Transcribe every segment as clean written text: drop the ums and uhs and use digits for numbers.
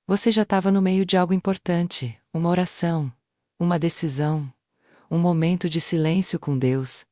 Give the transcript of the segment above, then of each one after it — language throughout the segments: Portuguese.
Você já estava no meio de algo importante, uma oração, uma decisão, um momento de silêncio com Deus.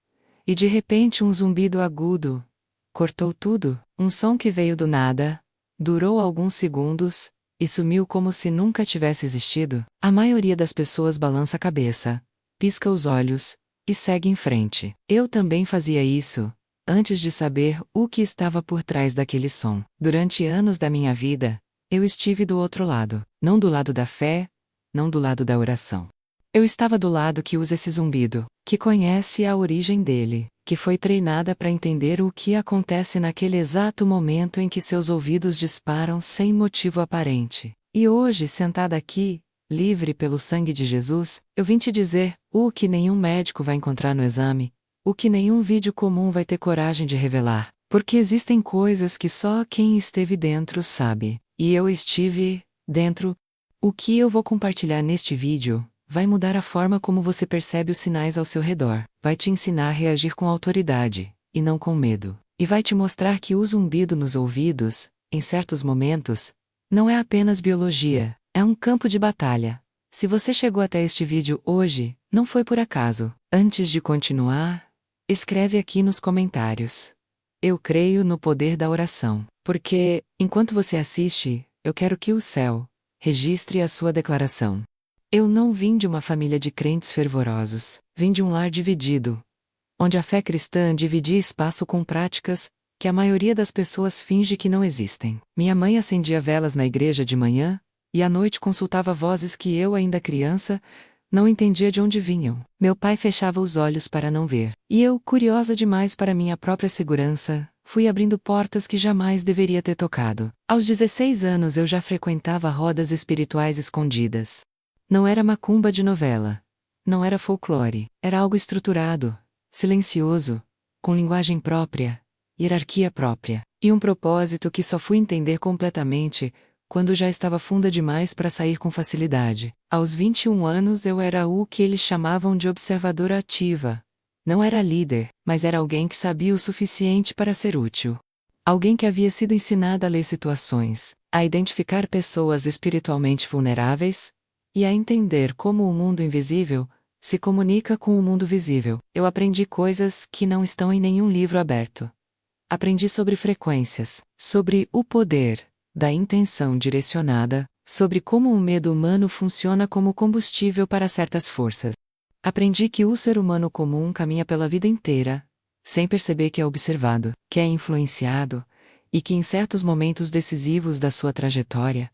E de repente um zumbido agudo cortou tudo, um som que veio do nada, durou alguns segundos, e sumiu como se nunca tivesse existido. A maioria das pessoas balança a cabeça, pisca os olhos, e segue em frente. Eu também fazia isso, antes de saber o que estava por trás daquele som. Durante anos da minha vida, eu estive do outro lado, não do lado da fé, não do lado da oração. Eu estava do lado que usa esse zumbido, que conhece a origem dele, que foi treinada para entender o que acontece naquele exato momento em que seus ouvidos disparam sem motivo aparente. E hoje, sentada aqui, livre pelo sangue de Jesus, eu vim te dizer o que nenhum médico vai encontrar no exame, o que nenhum vídeo comum vai ter coragem de revelar, porque existem coisas que só quem esteve dentro sabe. E eu estive dentro. O que eu vou compartilhar neste vídeo vai mudar a forma como você percebe os sinais ao seu redor, vai te ensinar a reagir com autoridade, e não com medo, e vai te mostrar que o zumbido nos ouvidos, em certos momentos, não é apenas biologia, é um campo de batalha. Se você chegou até este vídeo hoje, não foi por acaso. Antes de continuar, escreve aqui nos comentários: eu creio no poder da oração, porque, enquanto você assiste, eu quero que o céu registre a sua declaração. Eu não vim de uma família de crentes fervorosos, vim de um lar dividido, onde a fé cristã dividia espaço com práticas que a maioria das pessoas finge que não existem. Minha mãe acendia velas na igreja de manhã, e à noite consultava vozes que eu, ainda criança, não entendia de onde vinham. Meu pai fechava os olhos para não ver. E eu, curiosa demais para minha própria segurança, fui abrindo portas que jamais deveria ter tocado. Aos 16 anos eu já frequentava rodas espirituais escondidas. Não era macumba de novela. Não era folclore. Era algo estruturado, silencioso, com linguagem própria, hierarquia própria, e um propósito que só fui entender completamente quando já estava funda demais para sair com facilidade. Aos 21 anos eu era o que eles chamavam de observadora ativa. Não era líder, mas era alguém que sabia o suficiente para ser útil. Alguém que havia sido ensinada a ler situações, a identificar pessoas espiritualmente vulneráveis, e a entender como o mundo invisível se comunica com o mundo visível. Eu aprendi coisas que não estão em nenhum livro aberto. Aprendi sobre frequências, sobre o poder da intenção direcionada, sobre como o medo humano funciona como combustível para certas forças. Aprendi que o ser humano comum caminha pela vida inteira, sem perceber que é observado, que é influenciado, e que em certos momentos decisivos da sua trajetória,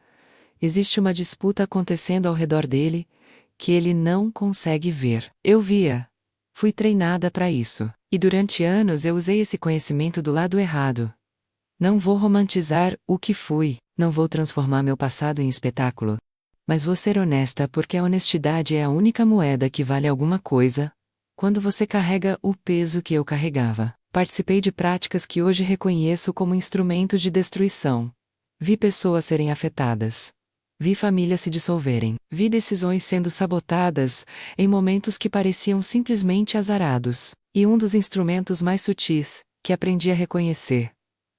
existe uma disputa acontecendo ao redor dele, que ele não consegue ver. Eu via. Fui treinada para isso. E durante anos eu usei esse conhecimento do lado errado. Não vou romantizar o que fui, não vou transformar meu passado em espetáculo. Mas vou ser honesta porque a honestidade é a única moeda que vale alguma coisa, quando você carrega o peso que eu carregava. Participei de práticas que hoje reconheço como instrumentos de destruição. Vi pessoas serem afetadas. Vi famílias se dissolverem. Vi decisões sendo sabotadas, em momentos que pareciam simplesmente azarados. E um dos instrumentos mais sutis, que aprendi a reconhecer.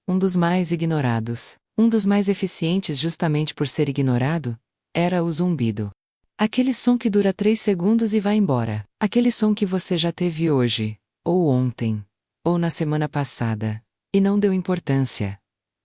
Um dos mais ignorados. Um dos mais eficientes justamente por ser ignorado, era o zumbido. Aquele som que dura 3 segundos e vai embora. Aquele som que você já teve hoje, ou ontem, ou na semana passada, e não deu importância.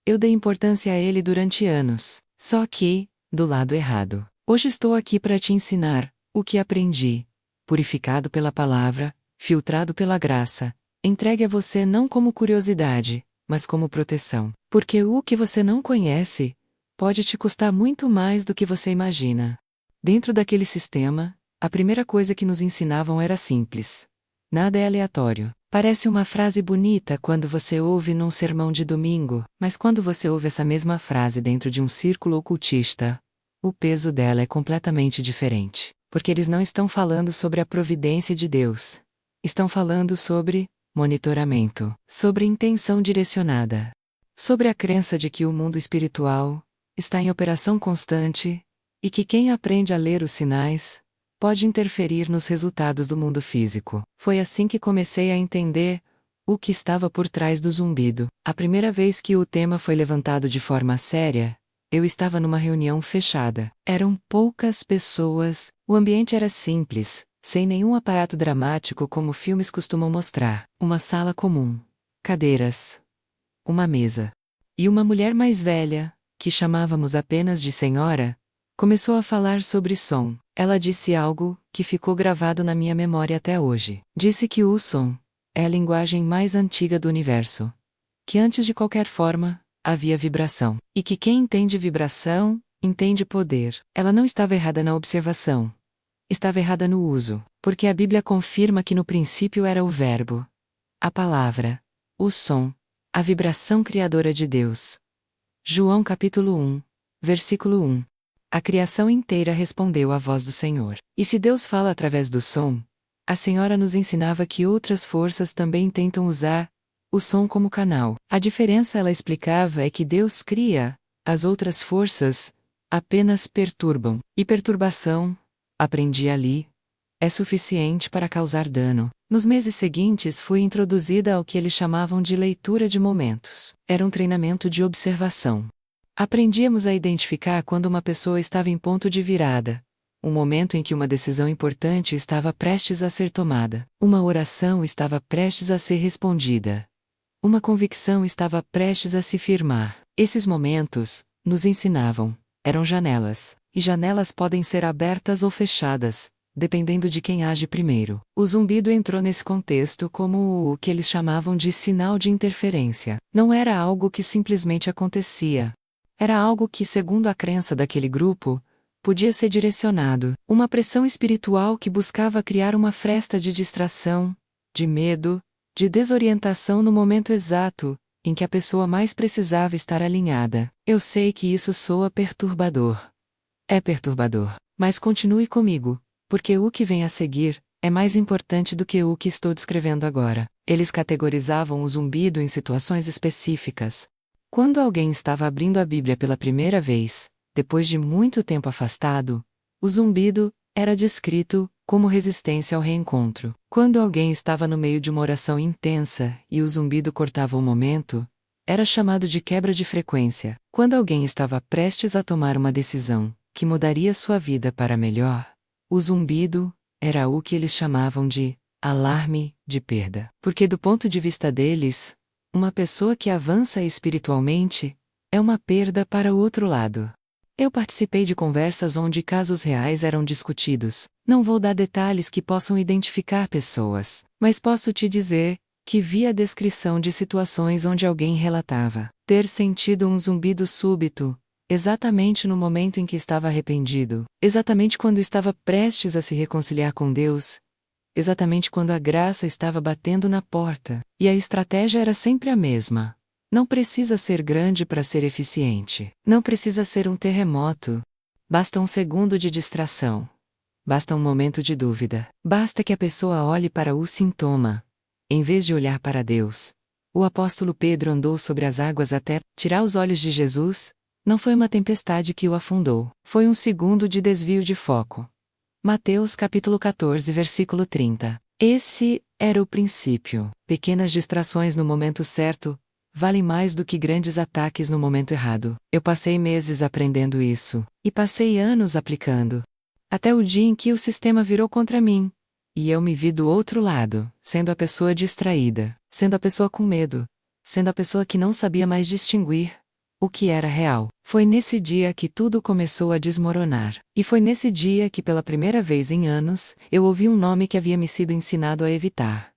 Eu dei importância a ele durante anos, só que, do lado errado. Hoje estou aqui para te ensinar o que aprendi, purificado pela palavra, filtrado pela graça, entregue a você não como curiosidade, mas como proteção. Porque o que você não conhece pode te custar muito mais do que você imagina. Dentro daquele sistema, a primeira coisa que nos ensinavam era simples. Nada é aleatório. Parece uma frase bonita quando você ouve num sermão de domingo, mas quando você ouve essa mesma frase dentro de um círculo ocultista, o peso dela é completamente diferente. Porque eles não estão falando sobre a providência de Deus. Estão falando sobre monitoramento, sobre intenção direcionada, sobre a crença de que o mundo espiritual está em operação constante, e que quem aprende a ler os sinais pode interferir nos resultados do mundo físico. Foi assim que comecei a entender o que estava por trás do zumbido. A primeira vez que o tema foi levantado de forma séria, Eu estava numa reunião fechada. Eram poucas pessoas, o ambiente era simples, sem nenhum aparato dramático como filmes costumam mostrar. Uma sala comum. Cadeiras. Uma mesa. E uma mulher mais velha, que chamávamos apenas de senhora, começou a falar sobre som. Ela disse algo que ficou gravado na minha memória até hoje. Disse que o som é a linguagem mais antiga do universo. Que antes de qualquer forma, havia vibração. E que quem entende vibração, entende poder. Ela não estava errada na observação. Estava errada no uso. Porque a Bíblia confirma que no princípio era o Verbo, a palavra, o som, a vibração criadora de Deus. João capítulo 1, versículo 1. A criação inteira respondeu à voz do Senhor. E se Deus fala através do som, a Senhora nos ensinava que outras forças também tentam usar o som como canal. A diferença, ela explicava, é que Deus cria, as outras forças apenas perturbam. E perturbação, aprendi ali, é suficiente para causar dano. Nos meses seguintes fui introduzida ao que eles chamavam de leitura de momentos. Era um treinamento de observação. Aprendíamos a identificar quando uma pessoa estava em ponto de virada, um momento em que uma decisão importante estava prestes a ser tomada, uma oração estava prestes a ser respondida, uma convicção estava prestes a se firmar. Esses momentos, nos ensinavam, eram janelas, e janelas podem ser abertas ou fechadas, dependendo de quem age primeiro. O zumbido entrou nesse contexto como o que eles chamavam de sinal de interferência. Não era algo que simplesmente acontecia. Era algo que, segundo a crença daquele grupo, podia ser direcionado, uma pressão espiritual que buscava criar uma fresta de distração, de medo, de desorientação no momento exato, em que a pessoa mais precisava estar alinhada. Eu sei que isso soa perturbador. É perturbador. Mas continue comigo, porque o que vem a seguir é mais importante do que o que estou descrevendo agora. Eles categorizavam o zumbido em situações específicas. Quando alguém estava abrindo a Bíblia pela primeira vez, depois de muito tempo afastado, o zumbido era descrito como resistência ao reencontro. Quando alguém estava no meio de uma oração intensa e o zumbido cortava o momento, era chamado de quebra de frequência. Quando alguém estava prestes a tomar uma decisão que mudaria sua vida para melhor, o zumbido era o que eles chamavam de alarme de perda. Porque do ponto de vista deles, uma pessoa que avança espiritualmente é uma perda para o outro lado. Eu participei de conversas onde casos reais eram discutidos. Não vou dar detalhes que possam identificar pessoas, mas posso te dizer que vi a descrição de situações onde alguém relatava ter sentido um zumbido súbito, exatamente no momento em que estava arrependido, exatamente quando estava prestes a se reconciliar com Deus, exatamente quando a graça estava batendo na porta, e a estratégia era sempre a mesma. Não precisa ser grande para ser eficiente. Não precisa ser um terremoto. Basta um segundo de distração. Basta um momento de dúvida. Basta que a pessoa olhe para o sintoma, em vez de olhar para Deus. O apóstolo Pedro andou sobre as águas até tirar os olhos de Jesus. Não foi uma tempestade que o afundou. Foi um segundo de desvio de foco. Mateus capítulo 14, versículo 30. Esse era o princípio. Pequenas distrações no momento certo valem mais do que grandes ataques no momento errado. Eu passei meses aprendendo isso, e passei anos aplicando. Até o dia em que o sistema virou contra mim. E eu me vi do outro lado, sendo a pessoa distraída, sendo a pessoa com medo, sendo a pessoa que não sabia mais distinguir o que era real. Foi nesse dia que tudo começou a desmoronar. E foi nesse dia que, pela primeira vez em anos, eu ouvi um nome que havia me sido ensinado a evitar.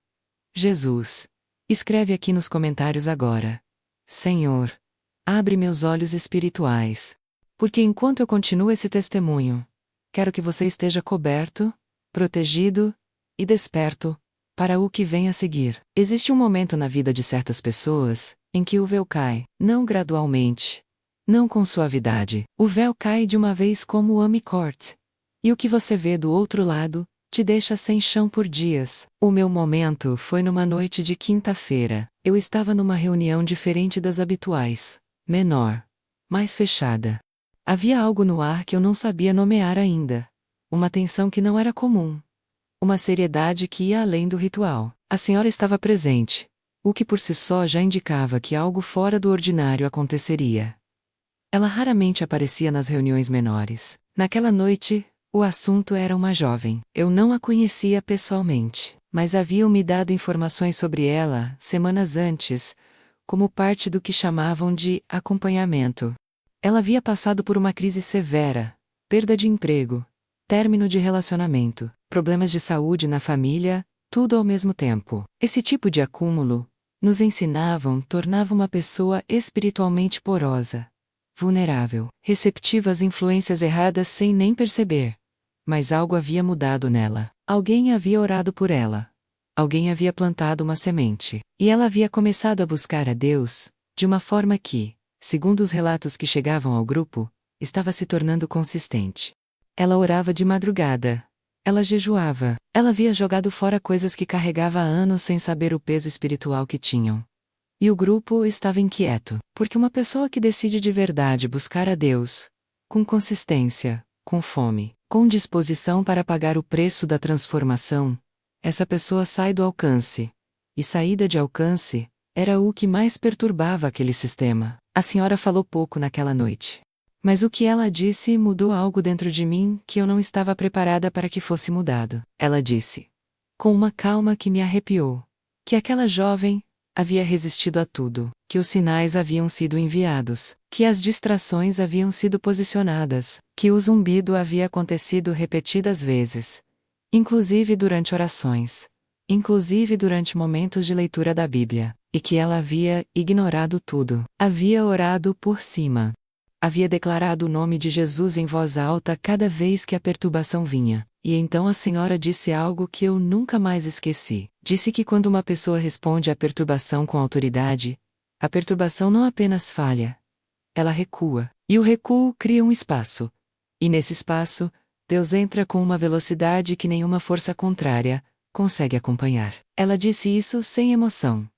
Jesus. Escreve aqui nos comentários agora. Senhor, abre meus olhos espirituais. Porque enquanto eu continuo esse testemunho, quero que você esteja coberto, protegido e desperto para o que vem a seguir. Existe um momento na vida de certas pessoas em que o véu cai, não gradualmente, não com suavidade. O véu cai de uma vez como o amicorte. E o que você vê do outro lado te deixa sem chão por dias. O meu momento foi numa noite de quinta-feira. Eu estava numa reunião diferente das habituais, menor, mais fechada. Havia algo no ar que eu não sabia nomear ainda. Uma tensão que não era comum. Uma seriedade que ia além do ritual. A senhora estava presente, o que por si só já indicava que algo fora do ordinário aconteceria. Ela raramente aparecia nas reuniões menores. Naquela noite, o assunto era uma jovem. Eu não a conhecia pessoalmente, mas haviam me dado informações sobre ela, semanas antes, como parte do que chamavam de acompanhamento. Ela havia passado por uma crise severa, perda de emprego, término de relacionamento, problemas de saúde na família, tudo ao mesmo tempo. Esse tipo de acúmulo, nos ensinavam, tornava uma pessoa espiritualmente porosa, vulnerável, receptiva às influências erradas sem nem perceber. Mas algo havia mudado nela. Alguém havia orado por ela. Alguém havia plantado uma semente. E ela havia começado a buscar a Deus, de uma forma que, segundo os relatos que chegavam ao grupo, estava se tornando consistente. Ela orava de madrugada. Ela jejuava. Ela havia jogado fora coisas que carregava há anos sem saber o peso espiritual que tinham. E o grupo estava inquieto, porque uma pessoa que decide de verdade buscar a Deus, com consistência, com fome, com disposição para pagar o preço da transformação, essa pessoa sai do alcance. E saída de alcance era o que mais perturbava aquele sistema. A senhora falou pouco naquela noite. Mas o que ela disse mudou algo dentro de mim que eu não estava preparada para que fosse mudado. Ela disse, com uma calma que me arrepiou, que aquela jovem havia resistido a tudo, que os sinais haviam sido enviados, que as distrações haviam sido posicionadas, que o zumbido havia acontecido repetidas vezes, inclusive durante orações, inclusive durante momentos de leitura da Bíblia, e que ela havia ignorado tudo, havia orado por cima. Havia declarado o nome de Jesus em voz alta cada vez que a perturbação vinha. E então a senhora disse algo que eu nunca mais esqueci. Disse que quando uma pessoa responde à perturbação com autoridade, a perturbação não apenas falha, ela recua. E o recuo cria um espaço. E nesse espaço, Deus entra com uma velocidade que nenhuma força contrária consegue acompanhar. Ela disse isso sem emoção,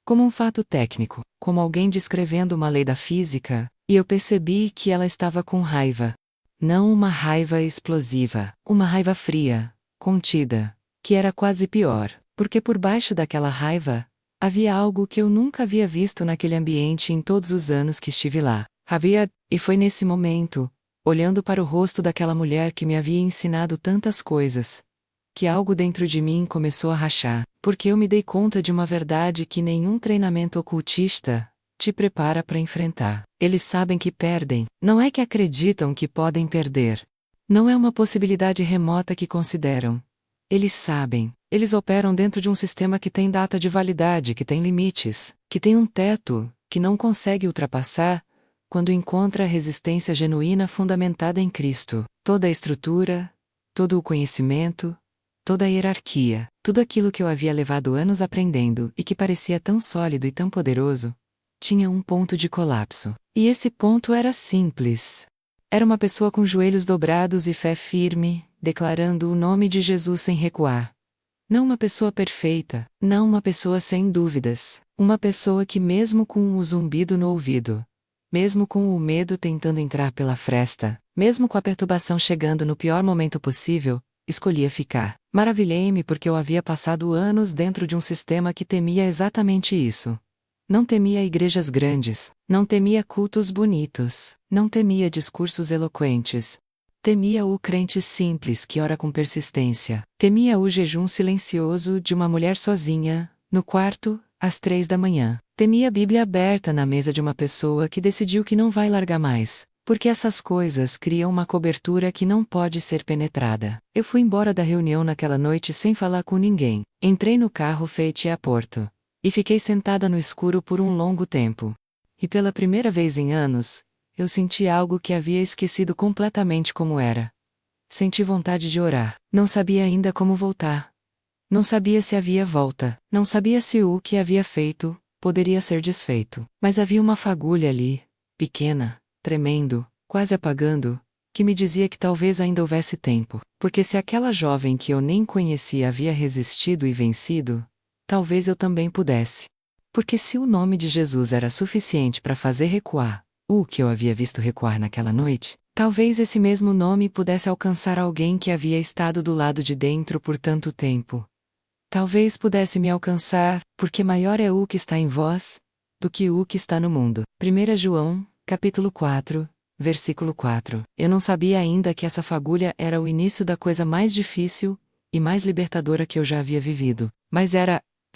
como um fato técnico, como alguém descrevendo uma lei da física, e eu percebi que ela estava com raiva. Não uma raiva explosiva, uma raiva fria, contida, que era quase pior, porque por baixo daquela raiva, havia algo que eu nunca havia visto naquele ambiente em todos os anos que estive lá. E foi nesse momento, olhando para o rosto daquela mulher que me havia ensinado tantas coisas, que algo dentro de mim começou a rachar, porque eu me dei conta de uma verdade que nenhum treinamento ocultista te prepara para enfrentar. Eles sabem que perdem, não é que acreditam que podem perder. Não é uma possibilidade remota que consideram. Eles sabem, eles operam dentro de um sistema que tem data de validade, que tem limites, que tem um teto, que não consegue ultrapassar, quando encontra a resistência genuína fundamentada em Cristo. Toda a estrutura, todo o conhecimento, toda a hierarquia, tudo aquilo que eu havia levado anos aprendendo e que parecia tão sólido e tão poderoso, tinha um ponto de colapso. E esse ponto era simples. Era uma pessoa com joelhos dobrados e fé firme, declarando o nome de Jesus sem recuar. Não uma pessoa perfeita, não uma pessoa sem dúvidas, uma pessoa que mesmo com o zumbido no ouvido, mesmo com o medo tentando entrar pela fresta, mesmo com a perturbação chegando no pior momento possível, escolhia ficar. Maravilhei-me porque eu havia passado anos dentro de um sistema que temia exatamente isso. Não temia igrejas grandes, não temia cultos bonitos, não temia discursos eloquentes. Temia o crente simples que ora com persistência. Temia o jejum silencioso de uma mulher sozinha, no quarto, às 3 da manhã. Temia a Bíblia aberta na mesa de uma pessoa que decidiu que não vai largar mais, porque essas coisas criam uma cobertura que não pode ser penetrada. Eu fui embora da reunião naquela noite sem falar com ninguém. Entrei no carro feito a Porto. E fiquei sentada no escuro por um longo tempo. E pela primeira vez em anos, eu senti algo que havia esquecido completamente como era. Senti vontade de orar. Não sabia ainda como voltar. Não sabia se havia volta. Não sabia se o que havia feito poderia ser desfeito. Mas havia uma fagulha ali, pequena, tremendo, quase apagando, que me dizia que talvez ainda houvesse tempo. Porque se aquela jovem que eu nem conhecia havia resistido e vencido, talvez eu também pudesse. Porque se o nome de Jesus era suficiente para fazer recuar o que eu havia visto recuar naquela noite, talvez esse mesmo nome pudesse alcançar alguém que havia estado do lado de dentro por tanto tempo. Talvez pudesse me alcançar, porque maior é o que está em vós do que o que está no mundo. 1 João Capítulo 4, versículo 4. Eu não sabia ainda que essa fagulha era o início da coisa mais difícil e mais libertadora que eu já havia vivido. Mas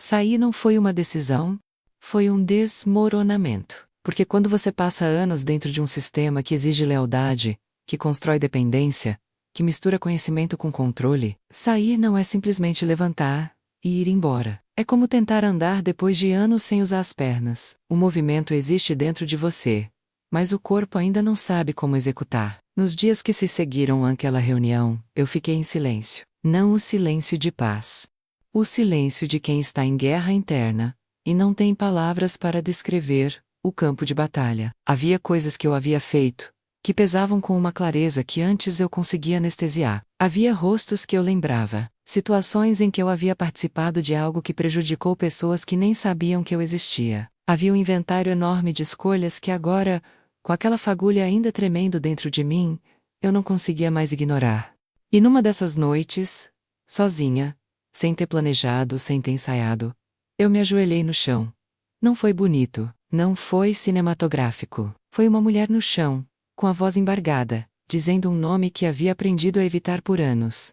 sair não foi uma decisão, foi um desmoronamento. Porque quando você passa anos dentro de um sistema que exige lealdade, que constrói dependência, que mistura conhecimento com controle, sair não é simplesmente levantar e ir embora. É como tentar andar depois de anos sem usar as pernas. O movimento existe dentro de você, mas o corpo ainda não sabe como executar. Nos dias que se seguiram àquela reunião, eu fiquei em silêncio. Não o silêncio de paz. O silêncio de quem está em guerra interna, e não tem palavras para descrever o campo de batalha. Havia coisas que eu havia feito, que pesavam com uma clareza que antes eu conseguia anestesiar. Havia rostos que eu lembrava, situações em que eu havia participado de algo que prejudicou pessoas que nem sabiam que eu existia. Havia um inventário enorme de escolhas que agora, com aquela fagulha ainda tremendo dentro de mim, eu não conseguia mais ignorar. E numa dessas noites, sozinha, sem ter planejado, sem ter ensaiado, eu me ajoelhei no chão. Não foi bonito, não foi cinematográfico. Foi uma mulher no chão, com a voz embargada, dizendo um nome que havia aprendido a evitar por anos.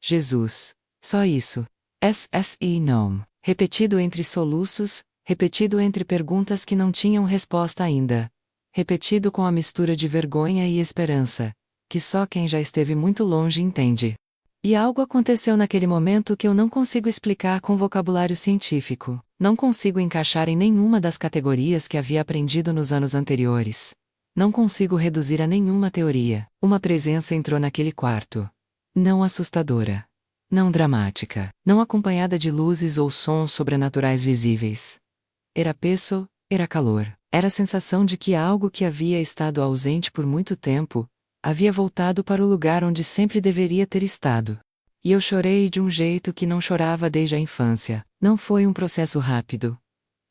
Jesus. Só isso. SSI nome. Repetido entre soluços, repetido entre perguntas que não tinham resposta ainda. Repetido com a mistura de vergonha e esperança, que só quem já esteve muito longe entende. E algo aconteceu naquele momento que eu não consigo explicar com vocabulário científico. Não consigo encaixar em nenhuma das categorias que havia aprendido nos anos anteriores. Não consigo reduzir a nenhuma teoria. Uma presença entrou naquele quarto. Não assustadora. Não dramática. Não acompanhada de luzes ou sons sobrenaturais visíveis. Era peso, era calor. Era a sensação de que algo que havia estado ausente por muito tempo, havia voltado para o lugar onde sempre deveria ter estado. E eu chorei de um jeito que não chorava desde a infância. Não foi um processo rápido.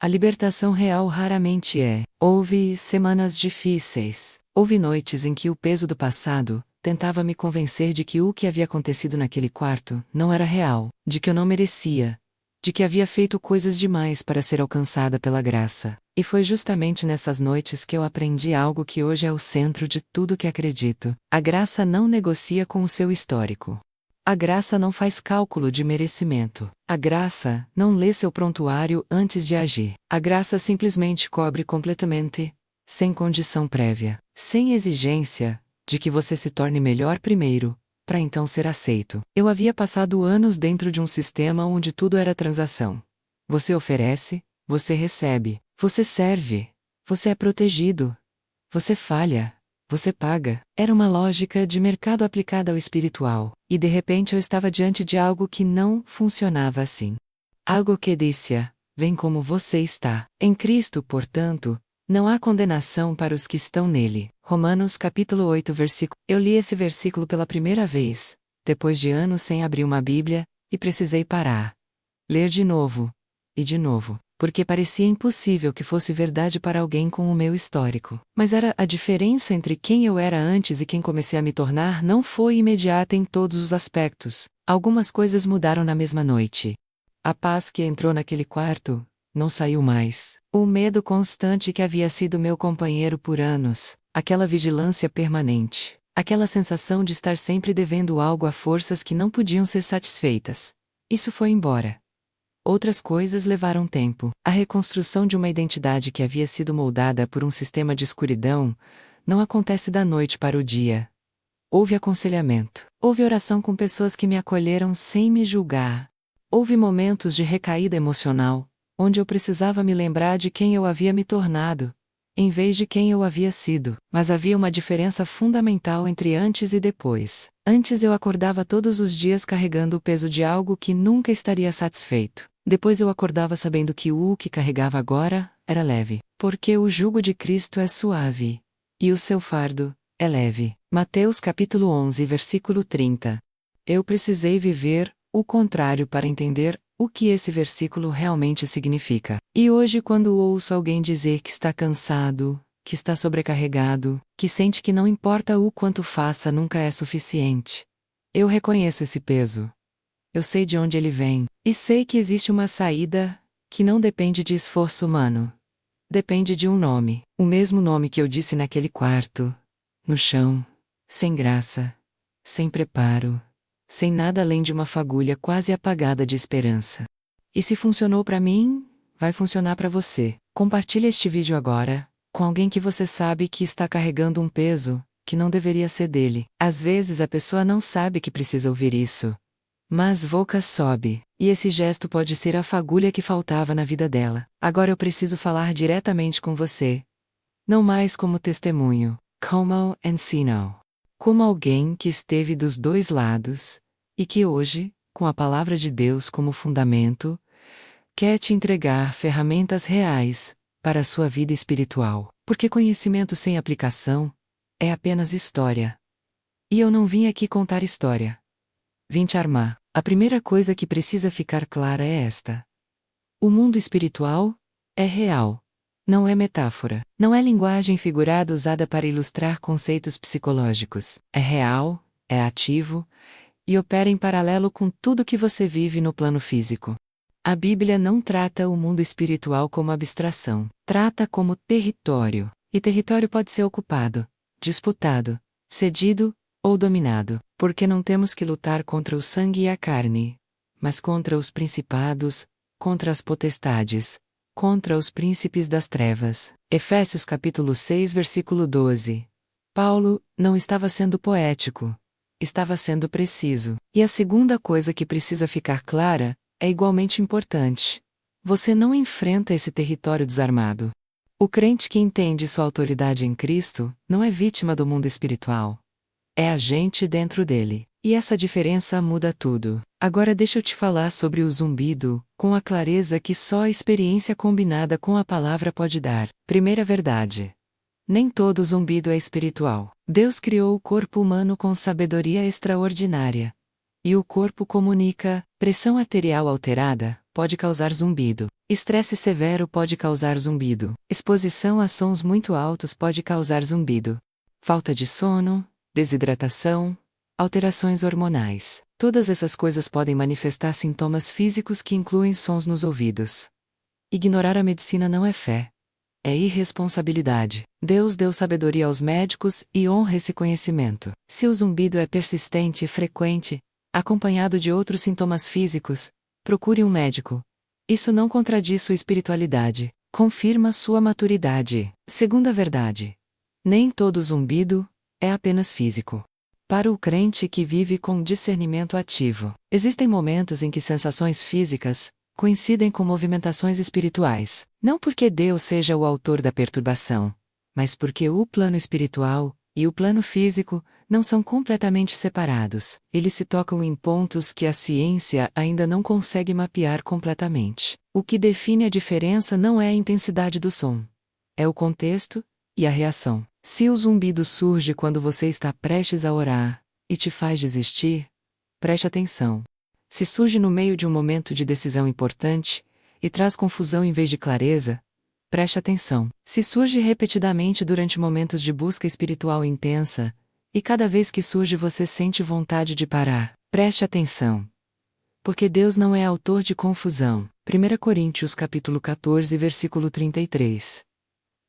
A libertação real raramente é. Houve semanas difíceis. Houve noites em que o peso do passado tentava me convencer de que o que havia acontecido naquele quarto não era real, de que eu não merecia, de que havia feito coisas demais para ser alcançada pela graça. E foi justamente nessas noites que eu aprendi algo que hoje é o centro de tudo que acredito. A graça não negocia com o seu histórico. A graça não faz cálculo de merecimento. A graça não lê seu prontuário antes de agir. A graça simplesmente cobre completamente, sem condição prévia, sem exigência, de que você se torne melhor primeiro, para então ser aceito. Eu havia passado anos dentro de um sistema onde tudo era transação. Você oferece, você recebe, você serve, você é protegido, você falha, você paga. Era uma lógica de mercado aplicada ao espiritual, e de repente eu estava diante de algo que não funcionava assim. Algo que dizia: vem como você está. Em Cristo, portanto, não há condenação para os que estão nele. Romanos capítulo 8 versículo. Eu li esse versículo pela primeira vez, depois de anos sem abrir uma Bíblia, e precisei parar. Ler de novo. E de novo. Porque parecia impossível que fosse verdade para alguém com o meu histórico. Mas a diferença entre quem eu era antes e quem comecei a me tornar não foi imediata em todos os aspectos. Algumas coisas mudaram na mesma noite. A paz que entrou naquele quarto não saiu mais. O medo constante que havia sido meu companheiro por anos, aquela vigilância permanente, aquela sensação de estar sempre devendo algo a forças que não podiam ser satisfeitas. Isso foi embora. Outras coisas levaram tempo. A reconstrução de uma identidade que havia sido moldada por um sistema de escuridão não acontece da noite para o dia. Houve aconselhamento. Houve oração com pessoas que me acolheram sem me julgar. Houve momentos de recaída emocional, onde eu precisava me lembrar de quem eu havia me tornado, em vez de quem eu havia sido. Mas havia uma diferença fundamental entre antes e depois. Antes eu acordava todos os dias carregando o peso de algo que nunca estaria satisfeito. Depois eu acordava sabendo que o que carregava agora era leve. Porque o jugo de Cristo é suave. E o seu fardo é leve. Mateus capítulo 11 versículo 30. Eu precisei viver o contrário para entender o que esse versículo realmente significa. E hoje, quando ouço alguém dizer que está cansado, que está sobrecarregado, que sente que não importa o quanto faça nunca é suficiente, eu reconheço esse peso. Eu sei de onde ele vem, e sei que existe uma saída que não depende de esforço humano. depende de um nome. O mesmo nome que eu disse naquele quarto. No chão. Sem graça. Sem preparo. Sem nada além de uma fagulha quase apagada de esperança. E se funcionou para mim, vai funcionar para você. Compartilhe este vídeo agora, com alguém que você sabe que está carregando um peso que não deveria ser dele. Às vezes a pessoa não sabe que precisa ouvir isso. Mas Voca sobe, e esse gesto pode ser a fagulha que faltava na vida dela. Agora eu preciso falar diretamente com você. Não mais como testemunho, como ensino. Como alguém que esteve dos dois lados, e que hoje, com a palavra de Deus como fundamento, quer te entregar ferramentas reais para a sua vida espiritual. Porque conhecimento sem aplicação é apenas história. E eu não vim aqui contar história. Vim te armar. A primeira coisa que precisa ficar clara é esta. O mundo espiritual é real. Não é metáfora. Não é linguagem figurada usada para ilustrar conceitos psicológicos. É real, é ativo e opera em paralelo com tudo que você vive no plano físico. A Bíblia não trata o mundo espiritual como abstração. Trata como território. E território pode ser ocupado, disputado, cedido ou dominado, porque não temos que lutar contra o sangue e a carne, mas contra os principados, contra as potestades, contra os príncipes das trevas. Efésios capítulo 6 versículo 12. Paulo não estava sendo poético, estava sendo preciso. E a segunda coisa que precisa ficar clara é igualmente importante. Você não enfrenta esse território desarmado. O crente que entende sua autoridade em Cristo não é vítima do mundo espiritual. É agente dentro dele. E essa diferença muda tudo. Agora deixa eu te falar sobre o zumbido, com a clareza que só a experiência combinada com a palavra pode dar. Primeira verdade. Nem todo zumbido é espiritual. Deus criou o corpo humano com sabedoria extraordinária. E o corpo comunica, pressão arterial alterada pode causar zumbido. Estresse severo pode causar zumbido. Exposição a sons muito altos pode causar zumbido. Falta de sono, desidratação, alterações hormonais. Todas essas coisas podem manifestar sintomas físicos que incluem sons nos ouvidos. Ignorar a medicina não é fé. É irresponsabilidade. Deus deu sabedoria aos médicos e honra esse conhecimento. Se o zumbido é persistente e frequente, acompanhado de outros sintomas físicos, procure um médico. Isso não contradiz sua espiritualidade, confirma sua maturidade. Segunda verdade. Nem todo zumbido é apenas físico. Para o crente que vive com discernimento ativo, existem momentos em que sensações físicas coincidem com movimentações espirituais, não porque Deus seja o autor da perturbação, mas porque o plano espiritual e o plano físico não são completamente separados. Eles se tocam em pontos que a ciência ainda não consegue mapear completamente. O que define a diferença não é a intensidade do som, é o contexto e a reação. Se o zumbido surge quando você está prestes a orar e te faz desistir, preste atenção. Se surge no meio de um momento de decisão importante e traz confusão em vez de clareza, preste atenção. Se surge repetidamente durante momentos de busca espiritual intensa e cada vez que surge você sente vontade de parar, preste atenção. Porque Deus não é autor de confusão. 1 Coríntios capítulo 14 versículo 33.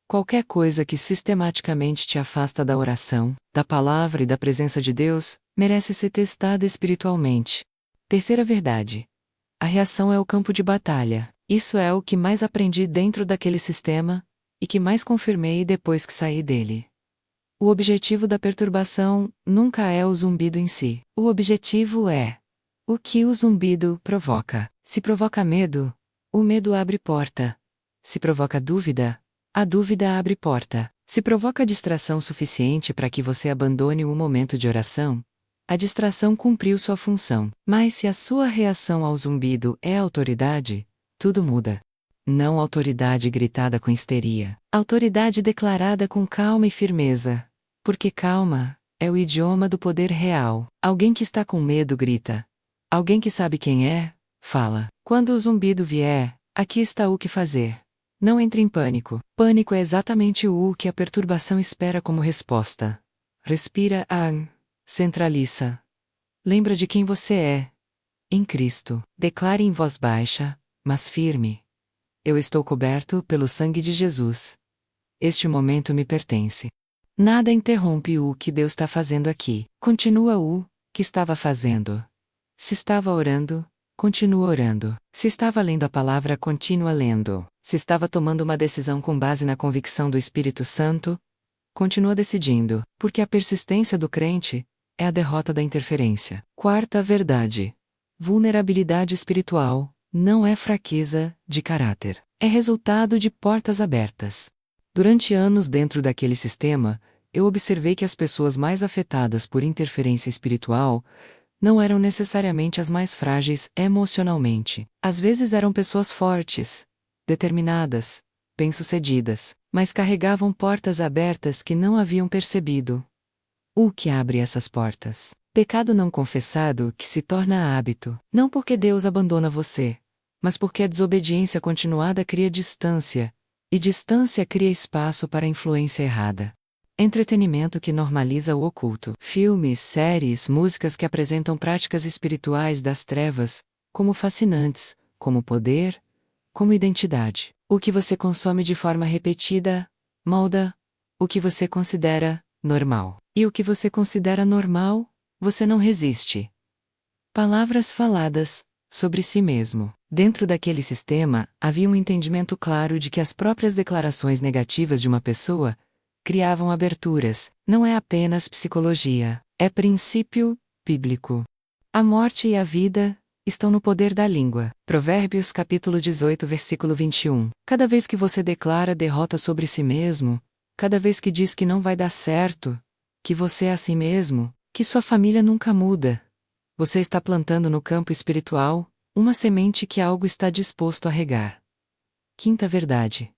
Qualquer coisa que sistematicamente te afasta da oração, da palavra e da presença de Deus, merece ser testada espiritualmente. Terceira verdade. A reação é o campo de batalha. Isso é o que mais aprendi dentro daquele sistema, e que mais confirmei depois que saí dele. O objetivo da perturbação nunca é o zumbido em si. O objetivo é o que o zumbido provoca. Se provoca medo, o medo abre porta. Se provoca dúvida, a dúvida abre porta. Se provoca distração suficiente para que você abandone o momento de oração, a distração cumpriu sua função. Mas se a sua reação ao zumbido é autoridade, tudo muda. Não autoridade gritada com histeria. Autoridade declarada com calma e firmeza. Porque calma é o idioma do poder real. Alguém que está com medo grita. Alguém que sabe quem é, fala. Quando o zumbido vier, aqui está o que fazer. Não entre em pânico. Pânico é exatamente o que a perturbação espera como resposta. Respira, centraliza. Lembra de quem você é. Em Cristo. Declare em voz baixa, mas firme. Eu estou coberto pelo sangue de Jesus. Este momento me pertence. Nada interrompe o que Deus está fazendo aqui. Continua o que estava fazendo. Se estava orando, continua orando. Se estava lendo a palavra, continua lendo. Se estava tomando uma decisão com base na convicção do Espírito Santo, continua decidindo, porque a persistência do crente é a derrota da interferência. Quarta verdade. Vulnerabilidade espiritual não é fraqueza de caráter. É resultado de portas abertas. Durante anos dentro daquele sistema, eu observei que as pessoas mais afetadas por interferência espiritual não eram necessariamente as mais frágeis emocionalmente. Às vezes eram pessoas fortes, determinadas, bem-sucedidas, mas carregavam portas abertas que não haviam percebido. O que abre essas portas? Pecado não confessado que se torna hábito, não porque Deus abandona você, mas porque a desobediência continuada cria distância, e distância cria espaço para a influência errada. Entretenimento que normaliza o oculto. Filmes, séries, músicas que apresentam práticas espirituais das trevas, como fascinantes, como poder, como identidade. O que você consome de forma repetida, molda o que você considera normal. E o que você considera normal, você não resiste. Palavras faladas sobre si mesmo. Dentro daquele sistema, havia um entendimento claro de que as próprias declarações negativas de uma pessoa criavam aberturas. Não é apenas psicologia, é princípio bíblico. A morte e a vida estão no poder da língua. Provérbios capítulo 18, versículo 21. Cada vez que você declara derrota sobre si mesmo, cada vez que diz que não vai dar certo, que você é assim mesmo, que sua família nunca muda, você está plantando no campo espiritual uma semente que algo está disposto a regar. Quinta verdade.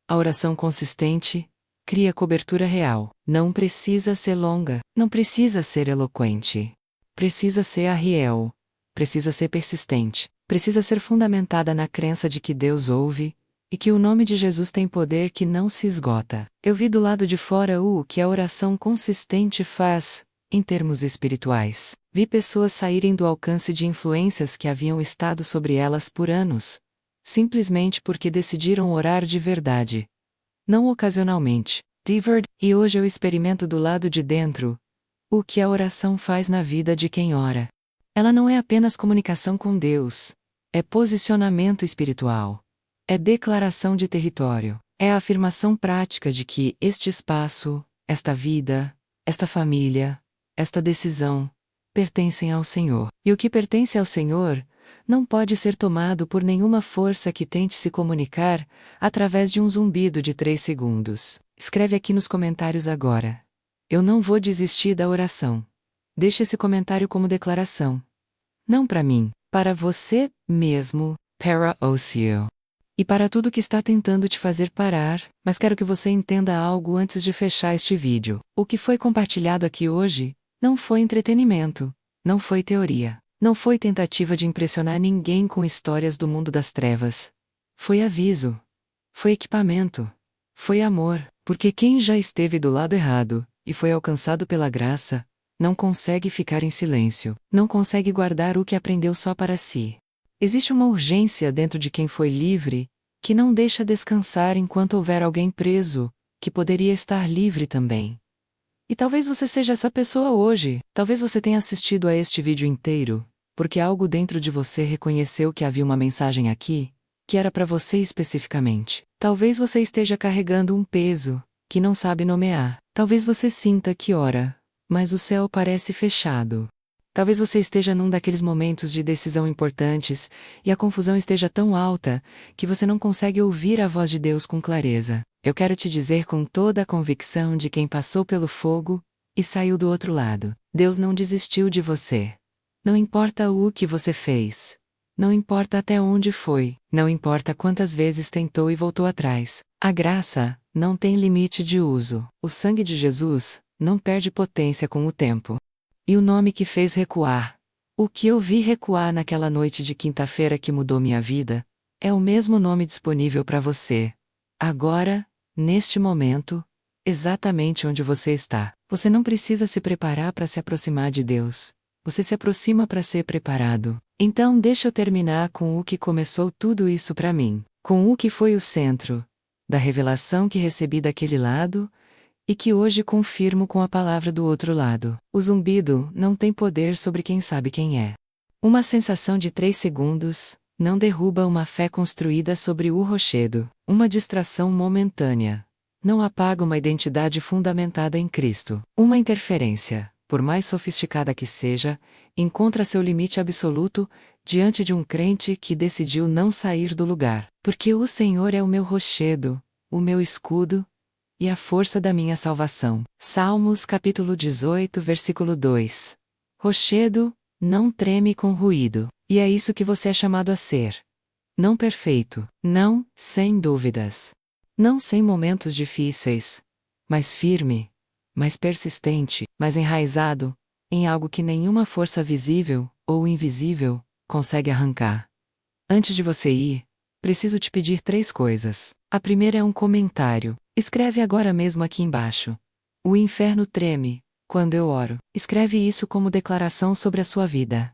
A oração consistente cria cobertura real. Não precisa ser longa, não precisa ser eloquente. Precisa ser arriel. Precisa ser persistente. Precisa ser fundamentada na crença de que Deus ouve e que o nome de Jesus tem poder que não se esgota. Eu vi do lado de fora o que a oração consistente faz, em termos espirituais. Vi pessoas saírem do alcance de influências que haviam estado sobre elas por anos, simplesmente porque decidiram orar de verdade. Não ocasionalmente. E hoje eu experimento do lado de dentro o que a oração faz na vida de quem ora. Ela não é apenas comunicação com Deus, é posicionamento espiritual. É declaração de território. É a afirmação prática de que este espaço, esta vida, esta família, esta decisão, pertencem ao Senhor. E o que pertence ao Senhor não pode ser tomado por nenhuma força que tente se comunicar através de um zumbido de 3 segundos. Escreve aqui nos comentários agora. Eu não vou desistir da oração. Deixe esse comentário como declaração. Não para mim, para você mesmo, para o seu. E para tudo que está tentando te fazer parar, mas quero que você entenda algo antes de fechar este vídeo. O que foi compartilhado aqui hoje não foi entretenimento, não foi teoria, não foi tentativa de impressionar ninguém com histórias do mundo das trevas. Foi aviso. Foi equipamento. Foi amor, porque quem já esteve do lado errado e foi alcançado pela graça, não consegue ficar em silêncio, não consegue guardar o que aprendeu só para si. Existe uma urgência dentro de quem foi livre, que não deixa descansar enquanto houver alguém preso, que poderia estar livre também. E talvez você seja essa pessoa hoje, talvez você tenha assistido a este vídeo inteiro, porque algo dentro de você reconheceu que havia uma mensagem aqui, que era para você especificamente. Talvez você esteja carregando um peso, que não sabe nomear. Talvez você sinta que ora, mas o céu parece fechado. Talvez você esteja num daqueles momentos de decisão importantes, e a confusão esteja tão alta, que você não consegue ouvir a voz de Deus com clareza. Eu quero te dizer com toda a convicção de quem passou pelo fogo, e saiu do outro lado. Deus não desistiu de você. Não importa o que você fez. Não importa até onde foi. Não importa quantas vezes tentou e voltou atrás. A graça não tem limite de uso. O sangue de Jesus não perde potência com o tempo. E o nome que fez recuar, o que eu vi recuar naquela noite de quinta-feira que mudou minha vida, é o mesmo nome disponível para você. Agora, neste momento, exatamente onde você está. Você não precisa se preparar para se aproximar de Deus. Você se aproxima para ser preparado. Então deixa eu terminar com o que começou tudo isso para mim. com o que foi o centro da revelação que recebi daquele lado e que hoje confirmo com a palavra do outro lado. O zumbido não tem poder sobre quem sabe quem é. Uma sensação de 3 segundos não derruba uma fé construída sobre o rochedo. Uma distração momentânea não apaga uma identidade fundamentada em Cristo. Uma interferência, por mais sofisticada que seja, encontra seu limite absoluto diante de um crente que decidiu não sair do lugar. Porque o Senhor é o meu rochedo, o meu escudo e a força da minha salvação. Salmos capítulo 18, versículo 2. Rochedo não treme com ruído. E é isso que você é chamado a ser. Não perfeito, não, sem dúvidas. Não sem momentos difíceis, mas firme, mais persistente, mais enraizado em algo que nenhuma força visível ou invisível consegue arrancar. Antes de você ir, preciso te pedir 3 coisas. A primeira é um comentário. Escreve agora mesmo aqui embaixo. O inferno treme quando eu oro. Escreve isso como declaração sobre a sua vida.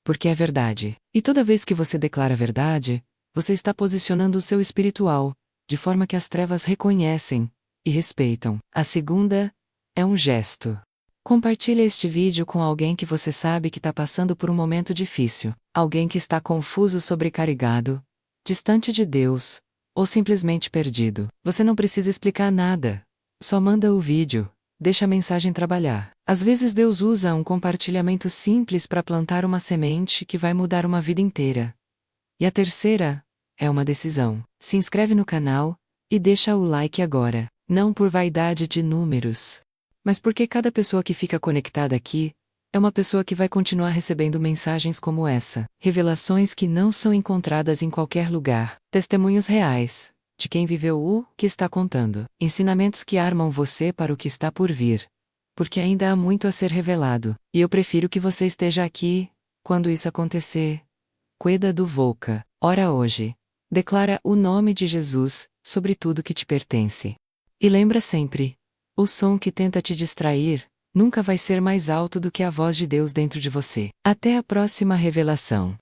Porque é verdade. E toda vez que você declara a verdade, você está posicionando o seu espiritual, de forma que as trevas reconhecem e respeitam. A segunda é um gesto. Compartilhe este vídeo com alguém que você sabe que está passando por um momento difícil. Alguém que está confuso, sobrecarregado, distante de Deus, ou simplesmente perdido. Você não precisa explicar nada. Só manda o vídeo. Deixa a mensagem trabalhar. Às vezes Deus usa um compartilhamento simples para plantar uma semente que vai mudar uma vida inteira. E a terceira é uma decisão. Se inscreve no canal e deixa o like agora. Não por vaidade de números, mas porque cada pessoa que fica conectada aqui é uma pessoa que vai continuar recebendo mensagens como essa. Revelações que não são encontradas em qualquer lugar. Testemunhos reais de quem viveu o que está contando. Ensinamentos que armam você para o que está por vir. Porque ainda há muito a ser revelado. E eu prefiro que você esteja aqui quando isso acontecer. Cuida do Volca. Ora hoje. Declara o nome de Jesus sobre tudo que te pertence. E lembra sempre: o som que tenta te distrair nunca vai ser mais alto do que a voz de Deus dentro de você. Até a próxima revelação.